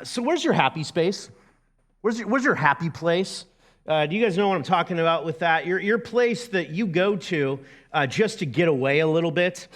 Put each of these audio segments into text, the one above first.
So where's your happy space? Where's your happy place? Do you guys know what I'm talking about with that? Your place that you go to just to get away a little bit.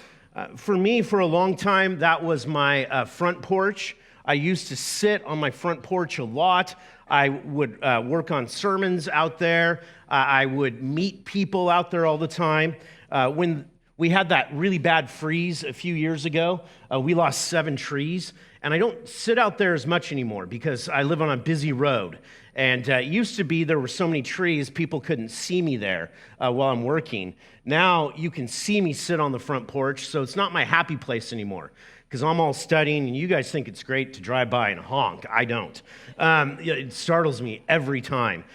For me, for a long time, that was my front porch. I used to sit on my front porch a lot. I would work on sermons out there. I would meet people out there all the time. When we had that really bad freeze a few years ago, we lost 7 trees. And I don't sit out there as much anymore because I live on a busy road. And it used to be there were so many trees, people couldn't see me there while I'm working. Now you can see me sit on the front porch, so it's not my happy place anymore because I'm all studying, and you guys think it's great to drive by and honk. I don't. It startles me every time.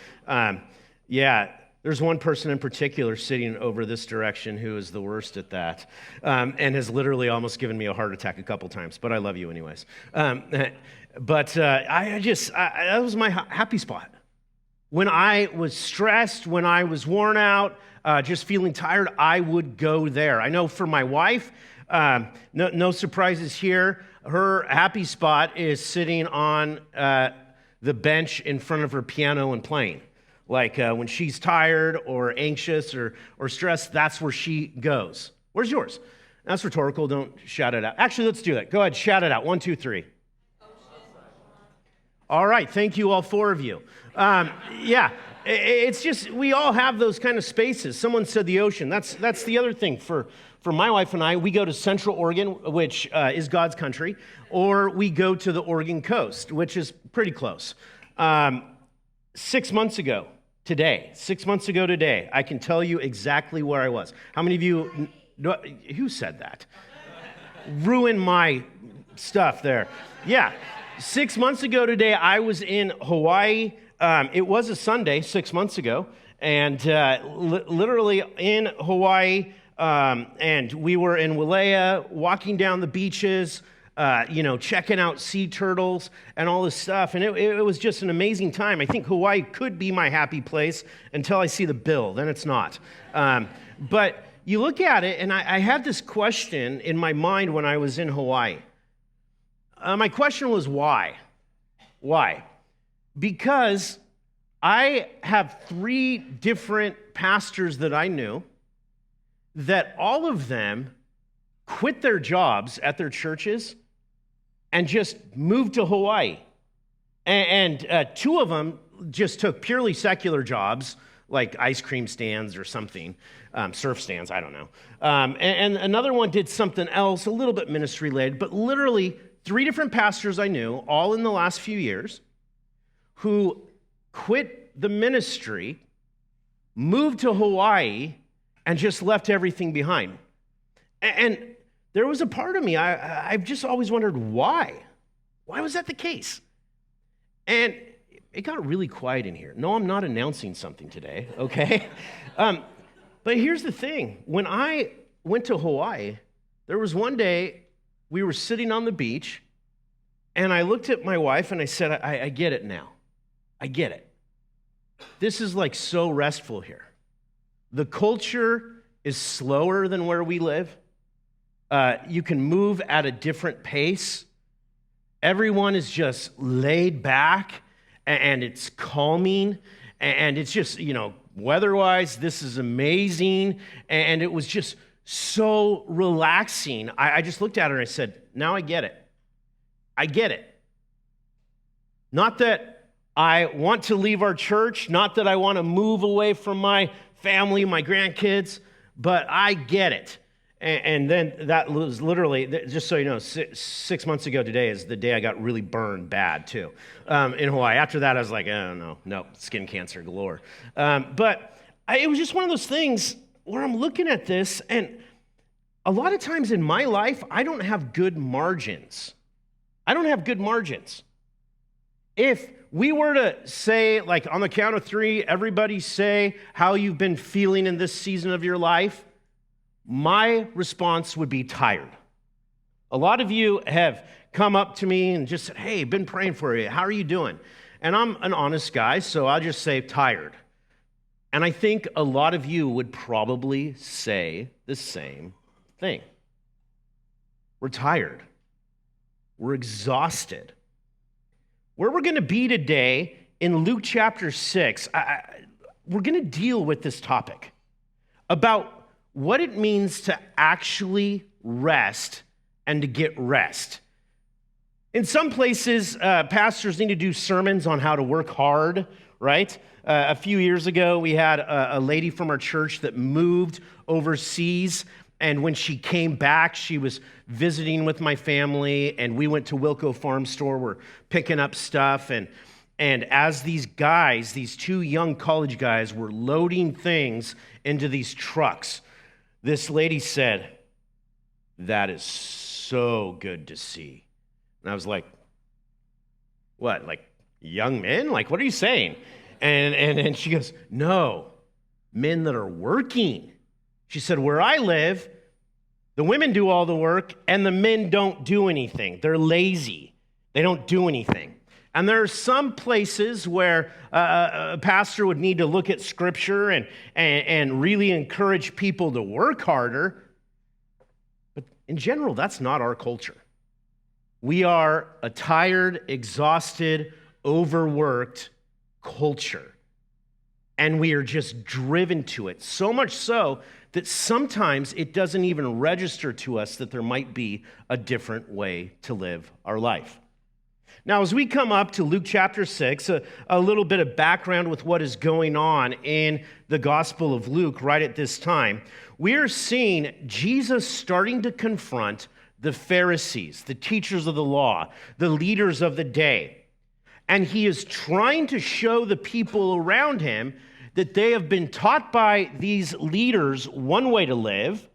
There's one person in particular sitting over this direction who is the worst at that and has literally almost given me a heart attack a couple times, but I love you anyways. That was my happy spot. When I was stressed, when I was worn out, just feeling tired, I would go there. I know for my wife, no surprises here, her happy spot is sitting on the bench in front of her piano and playing. Like when she's tired or anxious or stressed, that's where she goes. Where's yours? That's rhetorical. Don't shout it out. Actually, let's do that. Go ahead, shout it out. 1, 2, 3. All right. Thank you, all 4 of you. It's just we all have those kind of spaces. Someone said the ocean. That's the other thing for my wife and I. We go to Central Oregon, which is God's country, or we go to the Oregon coast, which is pretty close. 6 months ago today, I can tell you exactly where I was. How many of you, who said that? Ruin my stuff there. Yeah, 6 months ago today, I was in Hawaii. It was a Sunday 6 months ago, and literally in Hawaii, and we were in Wailea, walking down the beaches, checking out sea turtles and all this stuff. And it was just an amazing time. I think Hawaii could be my happy place until I see the bill. Then it's not. But you look at it, and I had this question in my mind when I was in Hawaii. My question was, why? Why? Because I have 3 different pastors that I knew that all of them quit their jobs at their churches and just moved to Hawaii. And 2 of them just took purely secular jobs, like ice cream stands or something, surf stands, I don't know. And another one did something else, a little bit ministry-led, but literally 3 different pastors I knew, all in the last few years, who quit the ministry, moved to Hawaii, and just left everything behind. And there was a part of me, I've just always wondered why. Why was that the case? And it got really quiet in here. No, I'm not announcing something today, okay? But here's the thing. When I went to Hawaii, there was one day we were sitting on the beach, and I looked at my wife and I said, I get it now. I get it. This is like so restful here. The culture is slower than where we live. You can move at a different pace. Everyone is just laid back, and it's calming, and it's just, weather-wise, this is amazing, and it was just so relaxing. I just looked at her and I said, now I get it. I get it. Not that I want to leave our church, not that I want to move away from my family, my grandkids, but I get it. And then that was literally, just so you know, 6 months ago today is the day I got really burned bad, too, in Hawaii. After that, I was like, oh, no, skin cancer galore. It was just one of those things where I'm looking at this, and a lot of times in my life, I don't have good margins. If we were to say, like on the count of 3, everybody say how you've been feeling in this season of your life, my response would be tired. A lot of you have come up to me and just said, hey, been praying for you. How are you doing? And I'm an honest guy, so I'll just say tired. And I think a lot of you would probably say the same thing. We're tired. We're exhausted. Where we're going to be today in Luke chapter 6, we're going to deal with this topic about what it means to actually rest and to get rest. In some places, pastors need to do sermons on how to work hard, right? A few years ago, we had a lady from our church that moved overseas, and when she came back, she was visiting with my family, and we went to Wilco Farm Store. We're picking up stuff, and as these guys, these two young college guys, were loading things into these trucks, this lady said, "That is so good to see." And I was like, "What, like young men? Like, what are you saying?" And she goes, "No, men that are working." She said, "Where I live, the women do all the work and the men don't do anything. They're lazy. They don't do anything." And there are some places where a pastor would need to look at Scripture and really encourage people to work harder. But in general, that's not our culture. We are a tired, exhausted, overworked culture. And we are just driven to it. So much so that sometimes it doesn't even register to us that there might be a different way to live our life. Now, as we come up to Luke chapter 6, a little bit of background with what is going on in the Gospel of Luke right at this time, we are seeing Jesus starting to confront the Pharisees, the teachers of the law, the leaders of the day. And he is trying to show the people around him that they have been taught by these leaders one way to live,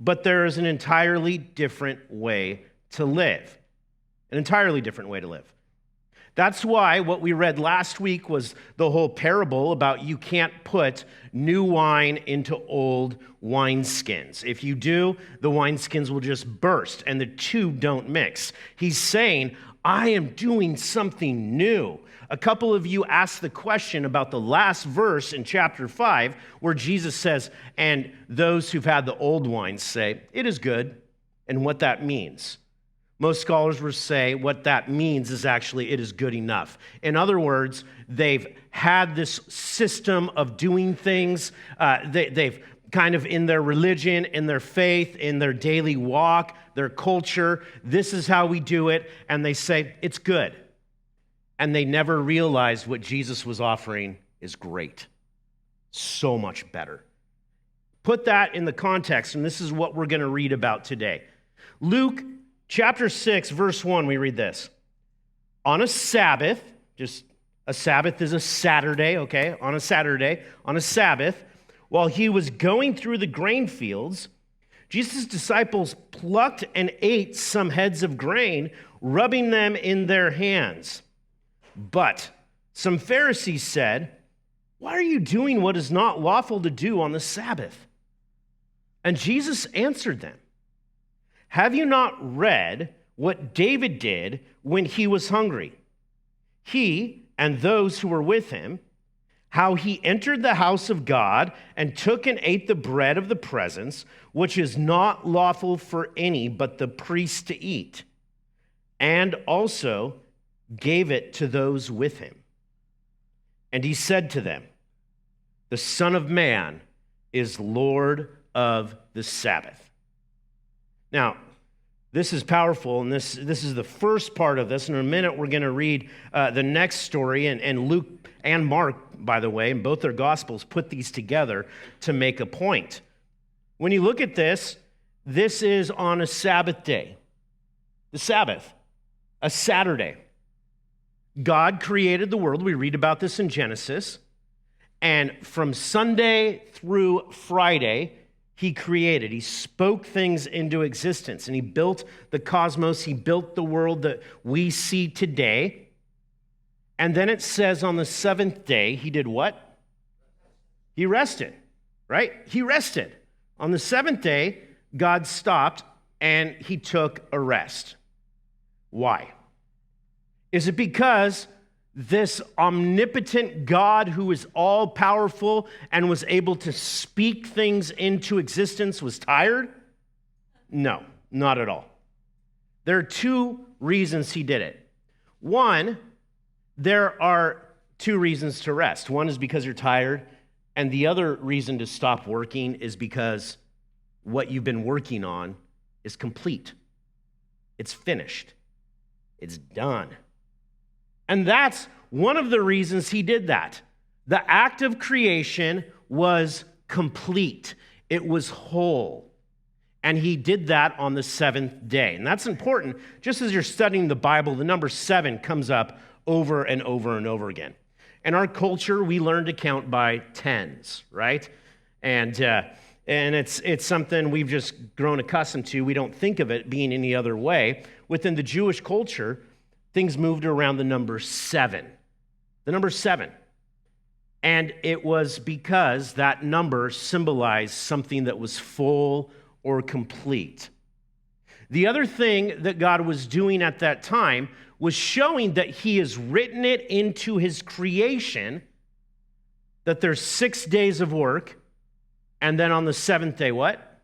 but there is an entirely different way to live. An entirely different way to live. That's why what we read last week was the whole parable about you can't put new wine into old wineskins. If you do, the wineskins will just burst and the two don't mix. He's saying, I am doing something new. A couple of you asked the question about the last verse in chapter 5 where Jesus says, and those who've had the old wine say, it is good, and what that means. Most scholars will say what that means is actually it is good enough. In other words, they've had this system of doing things. They've kind of in their religion, in their faith, in their daily walk, their culture, this is how we do it, and they say it's good. And they never realized what Jesus was offering is great. So much better. Put that in the context, and this is what we're going to read about today. Luke chapter 6, verse 1, we read this. On a Sabbath, just a Sabbath is a Saturday, okay? On a Sabbath, while he was going through the grain fields, Jesus' disciples plucked and ate some heads of grain, rubbing them in their hands. But some Pharisees said, why are you doing what is not lawful to do on the Sabbath? And Jesus answered them, have you not read what David did when he was hungry? He and those who were with him, how he entered the house of God and took and ate the bread of the presence, which is not lawful for any but the priest to eat, and also gave it to those with him. And he said to them, the Son of Man is Lord of the Sabbath. Now, this is powerful, and this is the first part of this. In a minute, we're going to read the next story, and Luke and Mark, by the way, in both their Gospels, put these together to make a point. When you look at this, this is on a Sabbath day. The Sabbath, a Saturday. God created the world. We read about this in Genesis. And from Sunday through Friday, he created. He spoke things into existence. And he built the cosmos. He built the world that we see today. And then it says on the seventh day, he did what? He rested, right? He rested. On the seventh day, God stopped and he took a rest. Why? Is it because this omnipotent God who is all-powerful and was able to speak things into existence was tired? No, not at all. There are two reasons he did it. One, there are two reasons to rest. One is because you're tired, and the other reason to stop working is because what you've been working on is complete. It's finished. It's done. And that's one of the reasons he did that. The act of creation was complete. It was whole. And he did that on the seventh day. And that's important. Just as you're studying the Bible, the number 7 comes up over and over and over again. In our culture, we learn to count by tens, right? And it's something we've just grown accustomed to. We don't think of it being any other way. Within the Jewish culture, things moved around the number 7. The number 7. And it was because that number symbolized something that was full or complete. The other thing that God was doing at that time was showing that he has written it into his creation that there's 6 days of work, and then on the 7th day, what?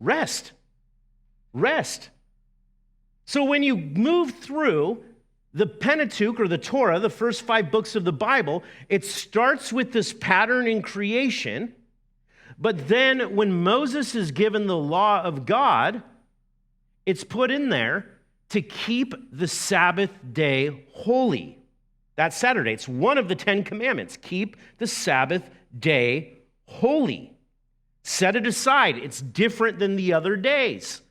Rest. Rest. So when you move through the Pentateuch or the Torah, the first 5 books of the Bible, it starts with this pattern in creation, but then when Moses is given the law of God, it's put in there to keep the Sabbath day holy. That's Saturday. It's one of the 10 commandments. Keep the Sabbath day holy. Set it aside. It's different than the other days.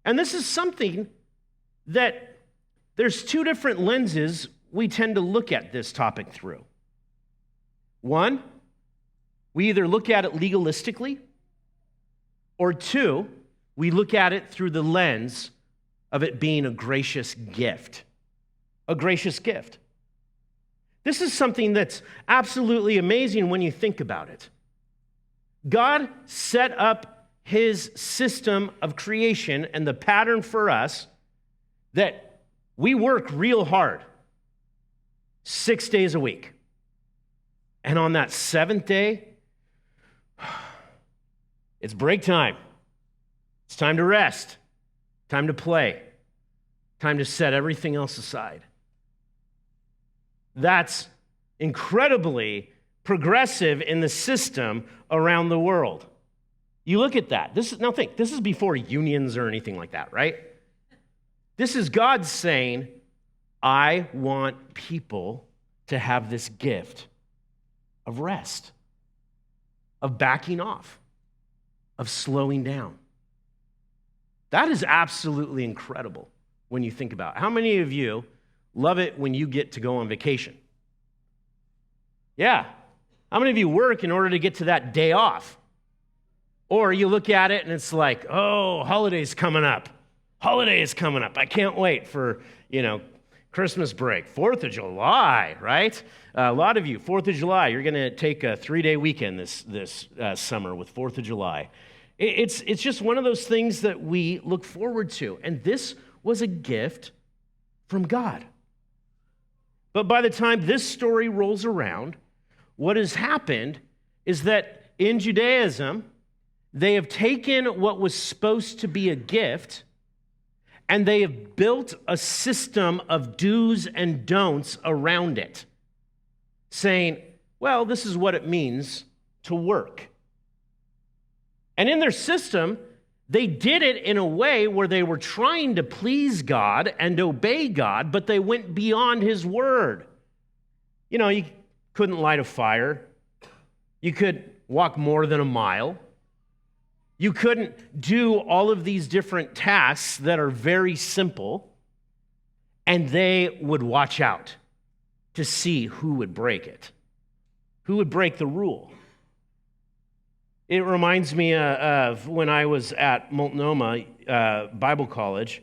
And this is something that there's 2 different lenses we tend to look at this topic through. One, we either look at it legalistically, or 2, we look at it through the lens of it being a gracious gift. A gracious gift. This is something that's absolutely amazing when you think about it. God set up his system of creation and the pattern for us that we work real hard 6 days a week. And on that 7th day, it's break time. It's time to rest. Time to play. Time to set everything else aside. That's incredibly progressive in the system around the world. You look at that. This is before unions or anything like that, right? This is God saying, I want people to have this gift of rest, of backing off, of slowing down. That is absolutely incredible when you think about it. How many of you love it when you get to go on vacation? Yeah. How many of you work in order to get to that day off? Or you look at it and it's like, oh, holiday's coming up. Holiday is coming up. I can't wait for, Christmas break. 4th of July, right? A lot of you, 4th of July, you're going to take a 3-day weekend this summer with 4th of July. It's just one of those things that we look forward to. And this was a gift from God. But by the time this story rolls around, what has happened is that in Judaism, they have taken what was supposed to be a gift and they have built a system of do's and don'ts around it, saying, well, this is what it means to work. And in their system, they did it in a way where they were trying to please God and obey God, but they went beyond his word. You couldn't light a fire. You could walk more than a mile. You couldn't do all of these different tasks that are very simple, and they would watch out to see who would break it, who would break the rule. It reminds me of when I was at Multnomah Bible College.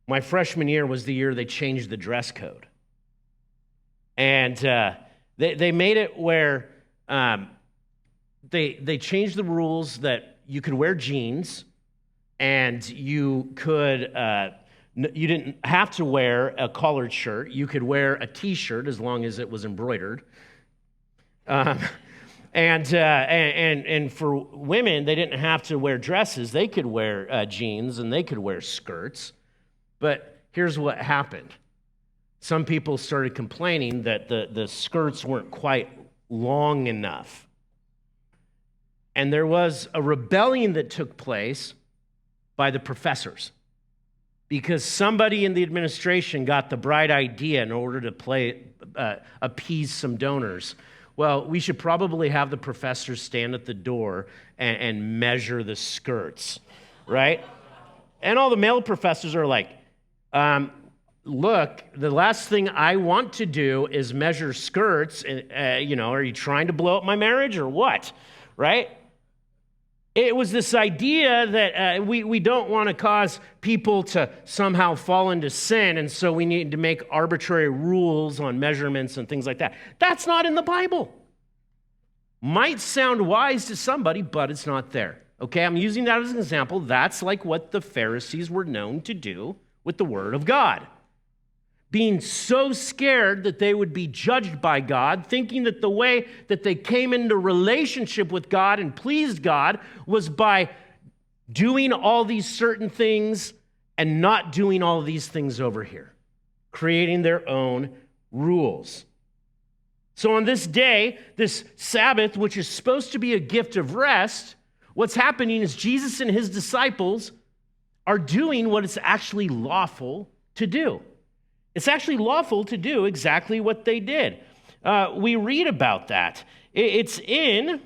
My freshman year was the year they changed the dress code. And they made it where they changed the rules that you could wear jeans and you didn't have to wear a collared shirt. You could wear a t-shirt as long as it was embroidered. And for women, they didn't have to wear dresses. They could wear jeans and they could wear skirts. But here's what happened. some people started complaining that the skirts weren't quite long enough. And there was a rebellion that took place by the professors because somebody in the administration got the bright idea in order to appease some donors. Well, we should probably have the professors stand at the door and measure the skirts, right? And all the male professors are like, look, the last thing I want to do is measure skirts. Are you trying to blow up my marriage or what, right? It was this idea that we don't want to cause people to somehow fall into sin, and so we need to make arbitrary rules on measurements and things like that. That's not in the Bible. Might sound wise to somebody, but it's not there. Okay, I'm using that as an example. That's like what the Pharisees were known to do with the Word of God. Being so scared that they would be judged by God, thinking that the way that they came into relationship with God and pleased God was by doing all these certain things and not doing all of these things over here, creating their own rules. So on this day, this Sabbath, which is supposed to be a gift of rest, what's happening is Jesus and his disciples are doing what is actually lawful to do. It's actually lawful to do exactly what they did. We read about that. It's in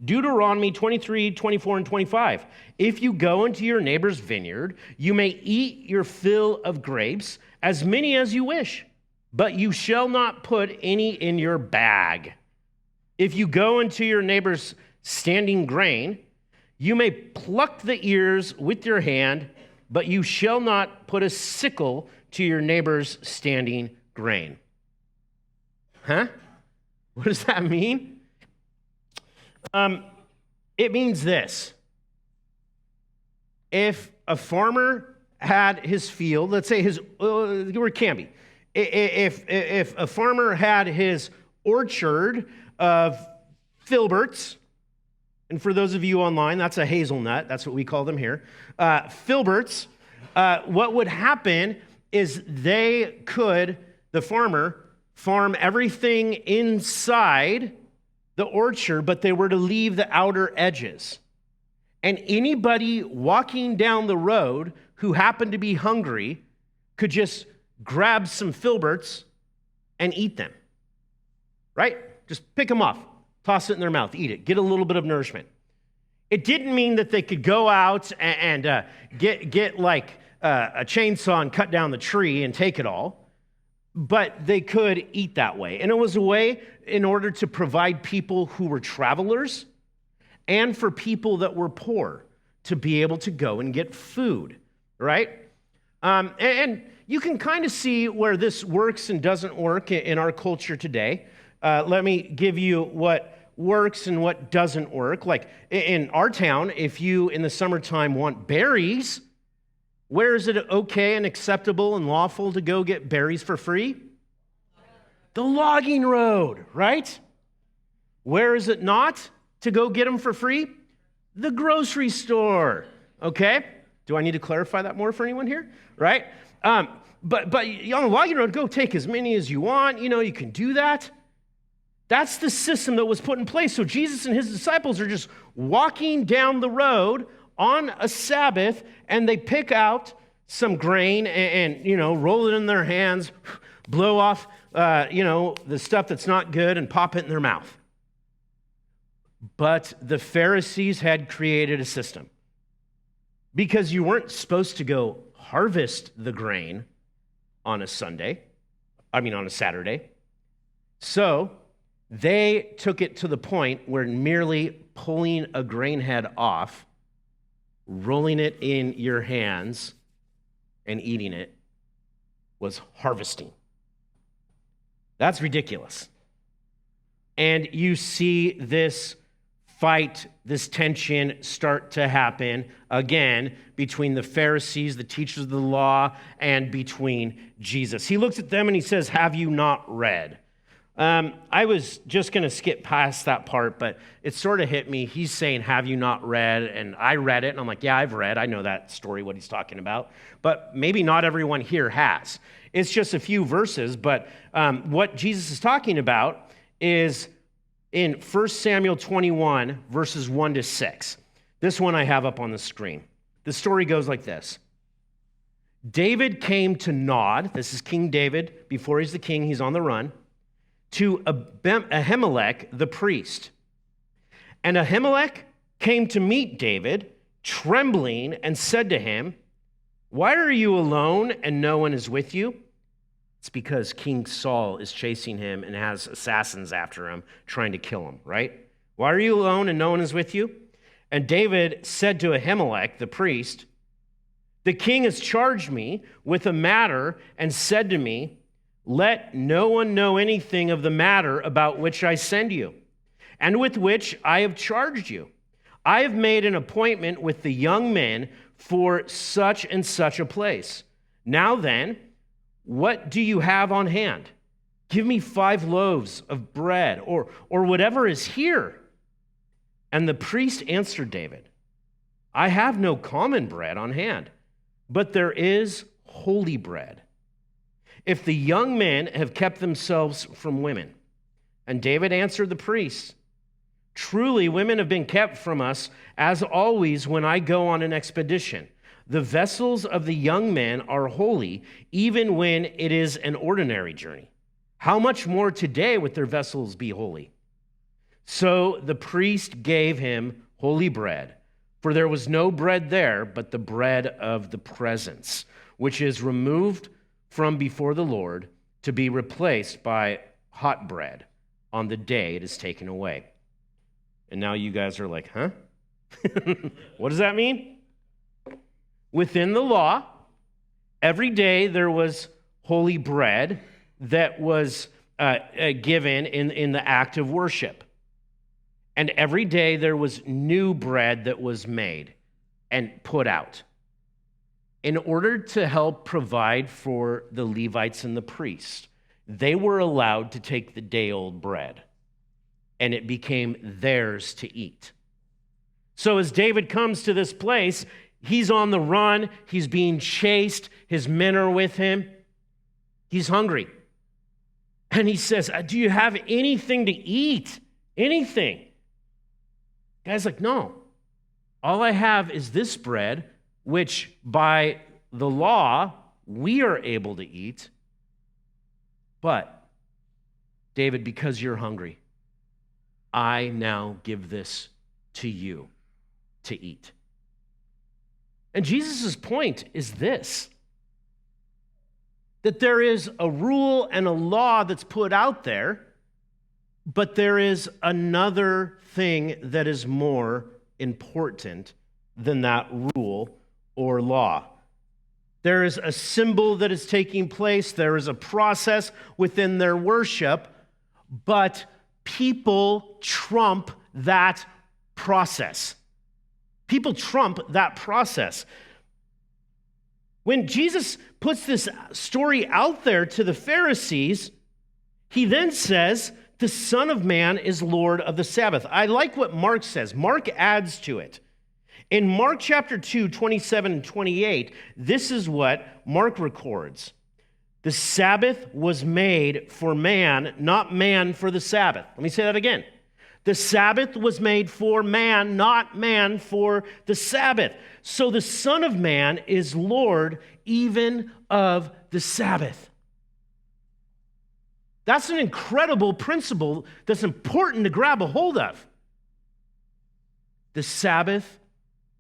Deuteronomy 23, 24, and 25. If you go into your neighbor's vineyard, you may eat your fill of grapes, as many as you wish, but you shall not put any in your bag. If you go into your neighbor's standing grain, you may pluck the ears with your hand, but you shall not put a sickle to your neighbor's standing grain. Huh? What does that mean? It means this. If a farmer had his field, let's say where it can be. If a farmer had his orchard of filberts, and for those of you online, that's a hazelnut. That's what we call them here. Filberts. What would happen is the farmer, farm everything inside the orchard, but they were to leave the outer edges. And anybody walking down the road who happened to be hungry could just grab some filberts and eat them, right? Just pick them off, toss it in their mouth, eat it, get a little bit of nourishment. It didn't mean that they could go out and get like a chainsaw and cut down the tree and take it all, but they could eat that way. And it was a way in order to provide people who were travelers and for people that were poor to be able to go and get food, right? And you can kind of see where this works and doesn't work in our culture today. Let me give you what works and what doesn't work. Like in our town, if you in the summertime want berries, where is it okay and acceptable and lawful to go get berries for free? The logging road, right? Where is it not to go get them for free? The grocery store, okay? Do I need to clarify that more for anyone here? Right? But on the logging road, go take as many as you want. You can do that. That's the system that was put in place. So Jesus and his disciples are just walking down the road on a Sabbath, and they pick out some grain and roll it in their hands, blow off, the stuff that's not good and pop it in their mouth. But the Pharisees had created a system because you weren't supposed to go harvest the grain on a Saturday. So they took it to the point where merely pulling a grain head off, rolling it in your hands, and eating it was harvesting. That's ridiculous. And you see this fight, this tension start to happen again between the Pharisees, the teachers of the law, and between Jesus. He looks at them and he says, "Have you not read?" I was just going to skip past that part, but it sort of hit me. He's saying, have you not read? And I read it, and I'm like, yeah, I've read. I know that story, what he's talking about. But maybe not everyone here has. It's just a few verses, but what Jesus is talking about is in 1 Samuel 21, verses 1 to 6. This one I have up on the screen. The story goes like this. David came to Nod. This is King David. Before he's the king, he's on the run. To Ahimelech the priest. And Ahimelech came to meet David, trembling, and said to him, why are you alone and no one is with you? It's because King Saul is chasing him and has assassins after him, trying to kill him, right? Why are you alone and no one is with you? And David said to Ahimelech the priest, the king has charged me with a matter and said to me, let no one know anything of the matter about which I send you, and with which I have charged you. I have made an appointment with the young men for such and such a place. Now then, what do you have on hand? Give me 5 loaves of bread, or whatever is here. And the priest answered David, I have no common bread on hand, but there is holy bread. If the young men have kept themselves from women. And David answered the priests, truly women have been kept from us, as always when I go on an expedition. The vessels of the young men are holy, even when it is an ordinary journey. How much more today would their vessels be holy? So the priest gave him holy bread, for there was no bread there but the bread of the presence, which is removed from before the Lord to be replaced by hot bread on the day it is taken away. And now you guys are like, huh? What does that mean? Within the law, every day there was holy bread that was given in the act of worship. And every day there was new bread that was made and put out in order to help provide for the Levites and the priests. They were allowed to take the day-old bread, and it became theirs to eat. So as David comes to this place, he's on the run, he's being chased, his men are with him, he's hungry. And he says, do you have anything to eat? Anything? Guy's like, no. All I have is this bread, which by the law we are able to eat. But, David, because you're hungry, I now give this to you to eat. And Jesus' point is this, that there is a rule and a law that's put out there, but there is another thing that is more important than that rule or law. There is a symbol that is taking place. There is a process within their worship, but people trump that process. People trump that process. When Jesus puts this story out there to the Pharisees, he then says, the Son of Man is Lord of the Sabbath. I like what Mark says. Mark adds to it. In Mark chapter 2, 27 and 28, this is what Mark records. The Sabbath was made for man, not man for the Sabbath. Let me say that again. The Sabbath was made for man, not man for the Sabbath. So the Son of Man is Lord even of the Sabbath. That's an incredible principle that's important to grab a hold of. The Sabbath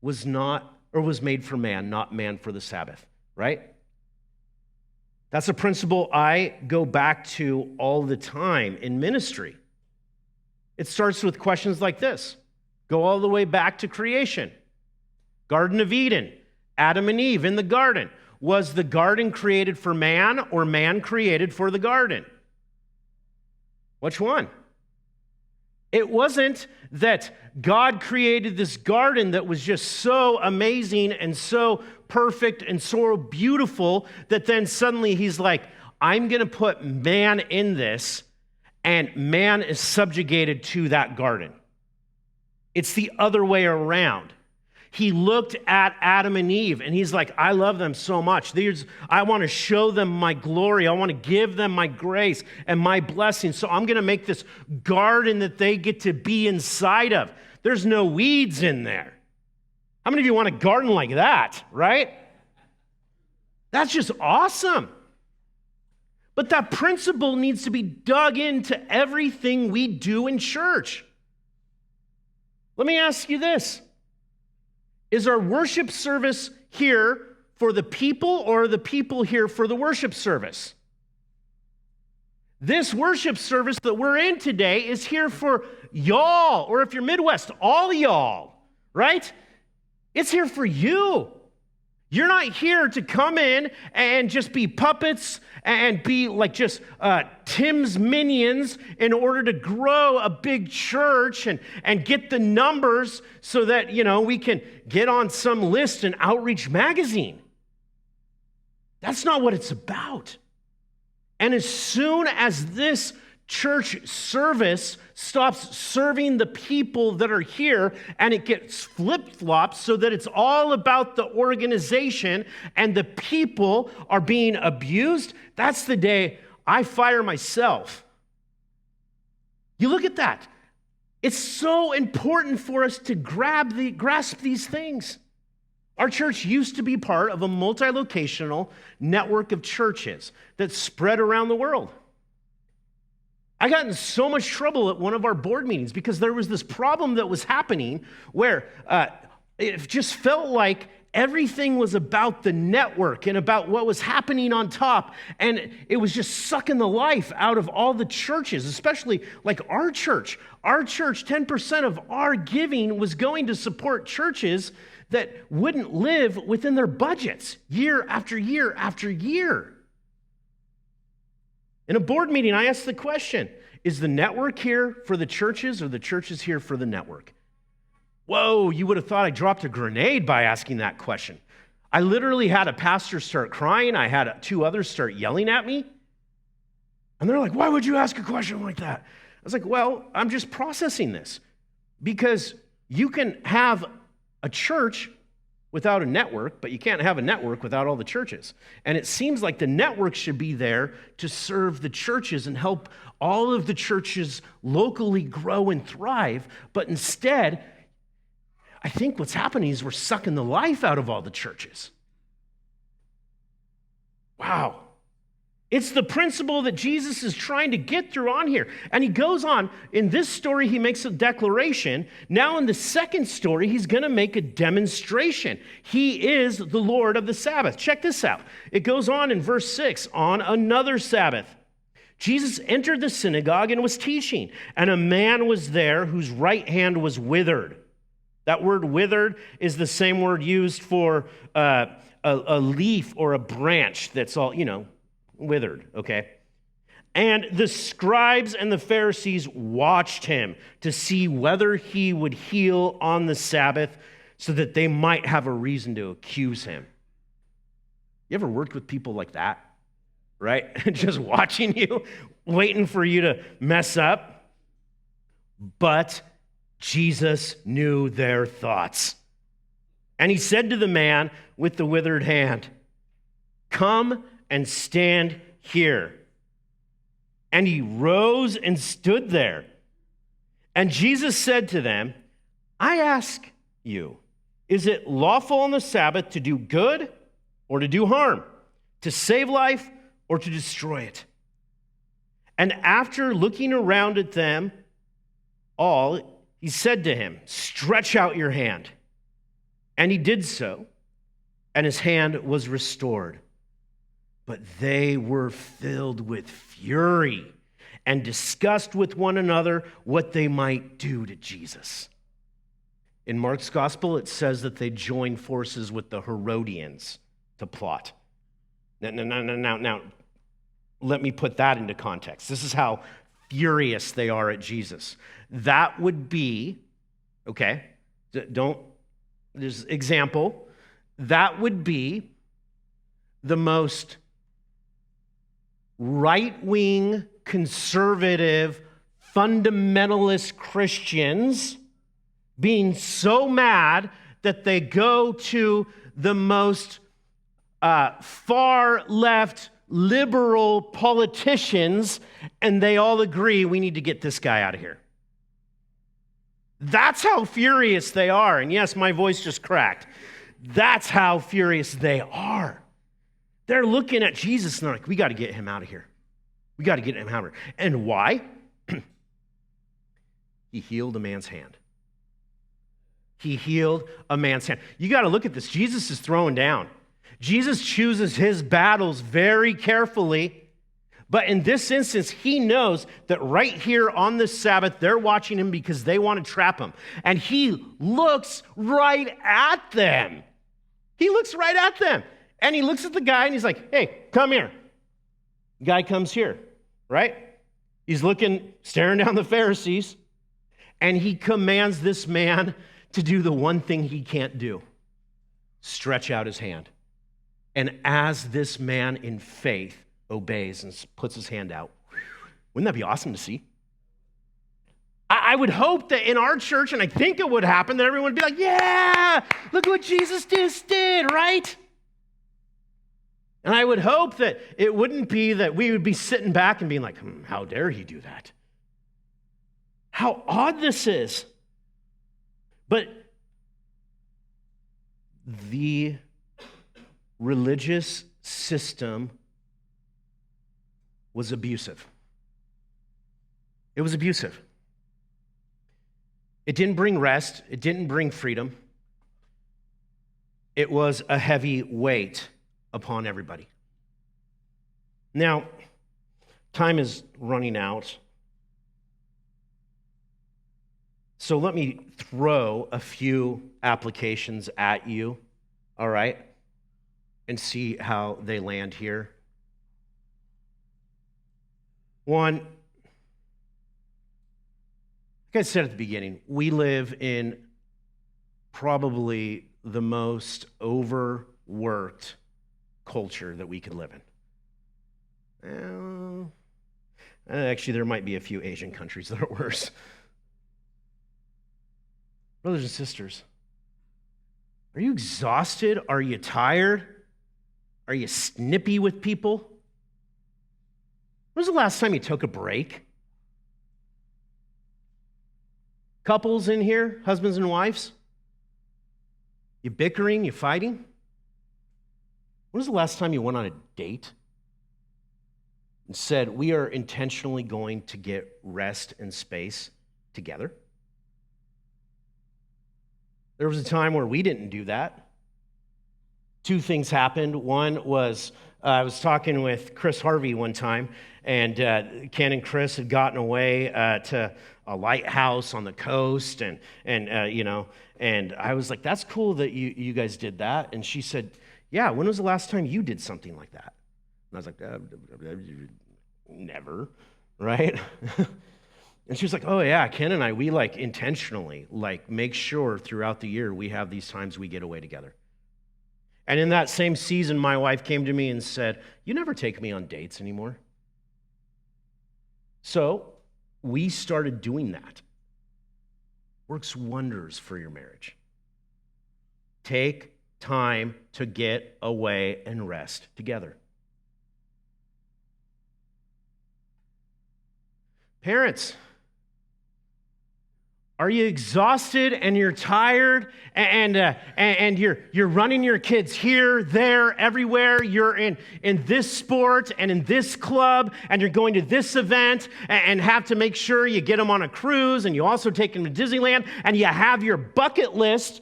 was made for man, not man for the Sabbath, right? That's a principle I go back to all the time in ministry. It starts with questions like this. Go all the way back to creation. Garden of Eden, Adam and Eve in the garden. Was the garden created for man or man created for the garden? Which one? It wasn't that God created this garden that was just so amazing and so perfect and so beautiful that then suddenly he's like, I'm going to put man in this and man is subjugated to that garden. It's the other way around. He looked at Adam and Eve, and he's like, I love them so much. I want to show them my glory. I want to give them my grace and my blessing. So I'm going to make this garden that they get to be inside of. There's no weeds in there. How many of you want a garden like that, right? That's just awesome. But that principle needs to be dug into everything we do in church. Let me ask you this. Is our worship service here for the people, or are the people here for the worship service? This worship service that we're in today is here for y'all, or if you're Midwest, all y'all, right? It's here for you. You're not here to come in and just be puppets and be like just Tim's minions in order to grow a big church and get the numbers so that, we can get on some list in Outreach magazine. That's not what it's about. And as soon as this church service stops serving the people that are here and it gets flip-flopped so that it's all about the organization and the people are being abused, that's the day I fire myself. You look at that. It's so important for us to grasp these things. Our church used to be part of a multi-locational network of churches that spread around the world. I got in so much trouble at one of our board meetings because there was this problem that was happening where it just felt like everything was about the network and about what was happening on top. And it was just sucking the life out of all the churches, especially like our church. Our church, 10% of our giving was going to support churches that wouldn't live within their budgets year after year after year. In a board meeting, I asked the question, is the network here for the churches or the churches here for the network? Whoa, you would have thought I dropped a grenade by asking that question. I literally had a pastor start crying. I had two others start yelling at me. And they're like, why would you ask a question like that? I was like, well, I'm just processing this. Because you can have a church without a network, but you can't have a network without all the churches. And it seems like the network should be there to serve the churches and help all of the churches locally grow and thrive. But instead, I think what's happening is we're sucking the life out of all the churches. Wow. It's the principle that Jesus is trying to get through on here. And he goes on, in this story, he makes a declaration. Now in the second story, he's going to make a demonstration. He is the Lord of the Sabbath. Check this out. It goes on in verse 6, on another Sabbath, Jesus entered the synagogue and was teaching, and a man was there whose right hand was withered. That word withered is the same word used for a leaf or a branch that's all, withered, okay? And the scribes and the Pharisees watched him to see whether he would heal on the Sabbath so that they might have a reason to accuse him. You ever worked with people like that, right? Just watching you, waiting for you to mess up? But Jesus knew their thoughts. And he said to the man with the withered hand, "Come and stand here." And he rose and stood there. And Jesus said to them, "I ask you, is it lawful on the Sabbath to do good or to do harm, to save life or to destroy it?" And after looking around at them all, he said to him, "Stretch out your hand." And he did so, and his hand was restored. But they were filled with fury and discussed with one another what they might do to Jesus. In Mark's gospel, it says that they joined forces with the Herodians to plot. Now, let me put that into context. This is how furious they are at Jesus. That would be, there's example, that would be the most right-wing, conservative, fundamentalist Christians being so mad that they go to the most far left liberal politicians and they all agree we need to get this guy out of here. That's how furious they are. And yes, my voice just cracked. That's how furious they are. They're looking at Jesus and they're like, we got to get him out of here. We got to get him out of here. And why? He healed a man's hand. He healed a man's hand. You got to look at this. Jesus is throwing down. Jesus chooses his battles very carefully. But in this instance, he knows that right here on the Sabbath, they're watching him because they want to trap him. And he looks right at them. He looks right at them. And he looks at the guy and he's like, hey, come here. The guy comes here, right? He's looking, staring down the Pharisees. And he commands this man to do the one thing he can't do. Stretch out his hand. And as this man in faith obeys and puts his hand out, wouldn't that be awesome to see? I would hope that in our church, and I think it would happen, that everyone would be like, yeah, look what Jesus just did, right? And I would hope that it wouldn't be that we would be sitting back and being like, how dare he do that? How odd this is. But the religious system was abusive. It was abusive. It didn't bring rest. It didn't bring freedom. It was a heavy weight upon everybody. Now, time is running out. So let me throw a few applications at you, all right, and see how they land here. One, like I said at the beginning, we live in probably the most overworked culture that we could live in. Actually, there might be a few Asian countries that are worse. Brothers and sisters, are you exhausted? Are you tired? Are you snippy with people? When was the last time you took a break? Couples in here, husbands and wives? You bickering, you fighting? When was the last time you went on a date and said, we are intentionally going to get rest and space together? There was a time where we didn't do that. Two things happened. One was I was talking with Chris Harvey one time, and Ken and Chris had gotten away to a lighthouse on the coast, and I was like, "That's cool that you guys did that." And she said, "Yeah, when was the last time you did something like that?" And I was like, "Never," right? And she was like, "Oh yeah, Ken and I, we intentionally make sure throughout the year we have these times we get away together." And in that same season, my wife came to me and said, "You never take me on dates anymore." So we started doing that. Works wonders for your marriage. Take time to get away and rest together. Parents, are you exhausted and you're tired and you're running your kids here, there, everywhere? You're in this sport and in this club and you're going to this event and have to make sure you get them on a cruise and you also take them to Disneyland and you have your bucket list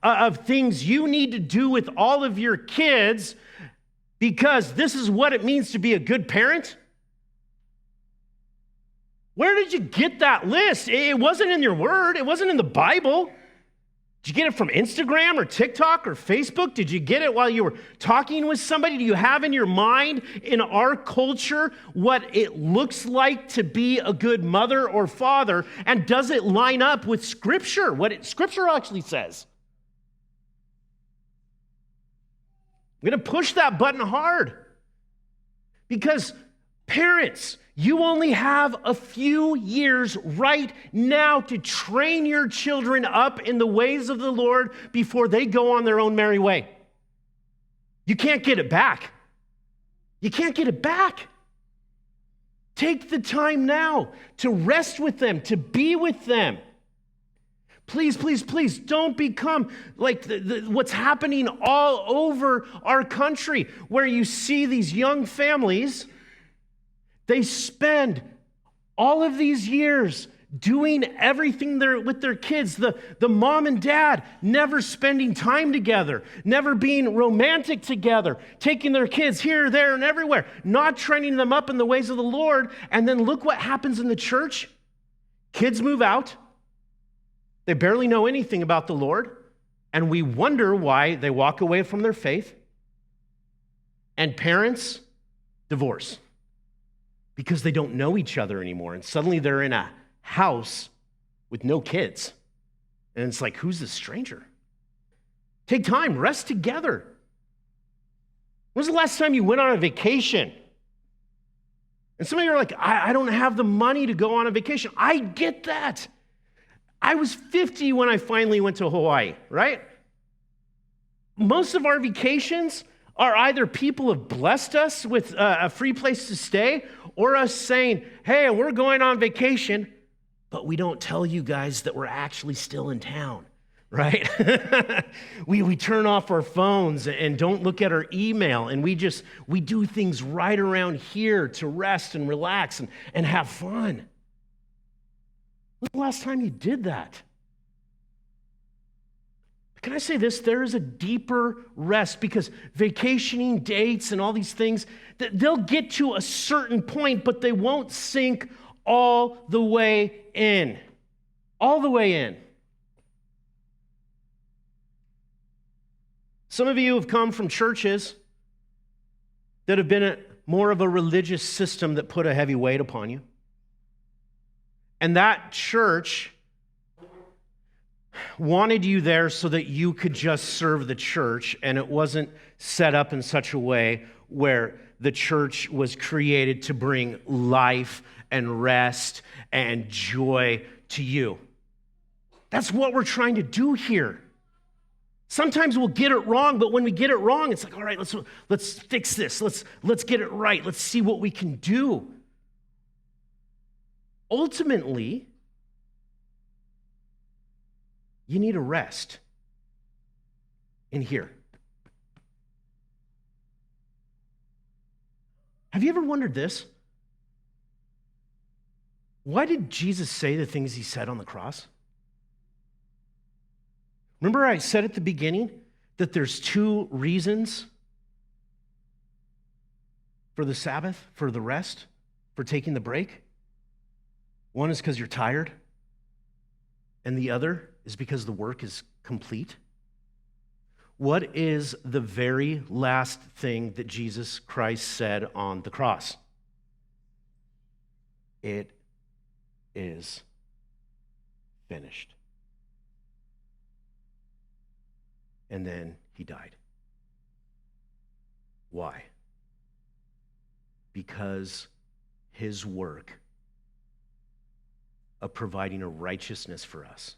of things you need to do with all of your kids because this is what it means to be a good parent? Where did you get that list? It wasn't in your word. It wasn't in the Bible. Did you get it from Instagram or TikTok or Facebook? Did you get it while you were talking with somebody? Do you have in your mind, in our culture, what it looks like to be a good mother or father? And does it line up with Scripture, what Scripture actually says? I'm going to push that button hard because Parents, you only have a few years right now to train your children up in the ways of the Lord before they go on their own merry way. You can't get it back. You can't get it back. Take the time now to rest with them, to be with them. Please, please, please don't become like what's happening all over our country, where you see these young families, they spend all of these years doing everything with their kids. The mom and dad never spending time together, never being romantic together, taking their kids here, there, and everywhere, not training them up in the ways of the Lord. And then look what happens in the church. Kids move out. They barely know anything about the Lord. And we wonder why they walk away from their faith. And parents divorce because they don't know each other anymore. And suddenly they're in a house with no kids. And it's like, who's this stranger? Take time, rest together. When was the last time you went on a vacation? And some of you are like, I don't have the money to go on a vacation. I get that. I was 50 when I finally went to Hawaii, right? Most of our vacations are either people have blessed us with a free place to stay, or us saying, hey, we're going on vacation, but we don't tell you guys that we're actually still in town, right? we turn off our phones and don't look at our email, and we do things right around here to rest and relax and have fun. When's the last time you did that? Can I say this? There is a deeper rest, because vacationing, dates, and all these things, they'll get to a certain point, but they won't sink all the way in. All the way in. Some of you have come from churches that have been more of a religious system that put a heavy weight upon you. And that church wanted you there so that you could just serve the church, and it wasn't set up in such a way where the church was created to bring life and rest and joy to you. That's what we're trying to do here. Sometimes we'll get it wrong, but when we get it wrong, it's like, all right, let's fix this. Let's get it right. Let's see what we can do. Ultimately, you need a rest in here. Have you ever wondered this? Why did Jesus say the things he said on the cross? Remember I said at the beginning that there's two reasons for the Sabbath, for the rest, for taking the break? One is because you're tired, and the other is because the work is complete. What is the very last thing that Jesus Christ said on the cross? It is finished. And then he died. Why? Because his work of providing a righteousness for us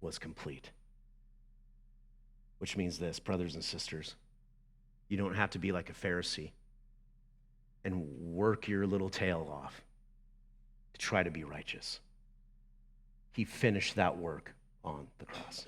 was complete. Which means this, brothers and sisters, you don't have to be like a Pharisee and work your little tail off to try to be righteous. He finished that work on the cross.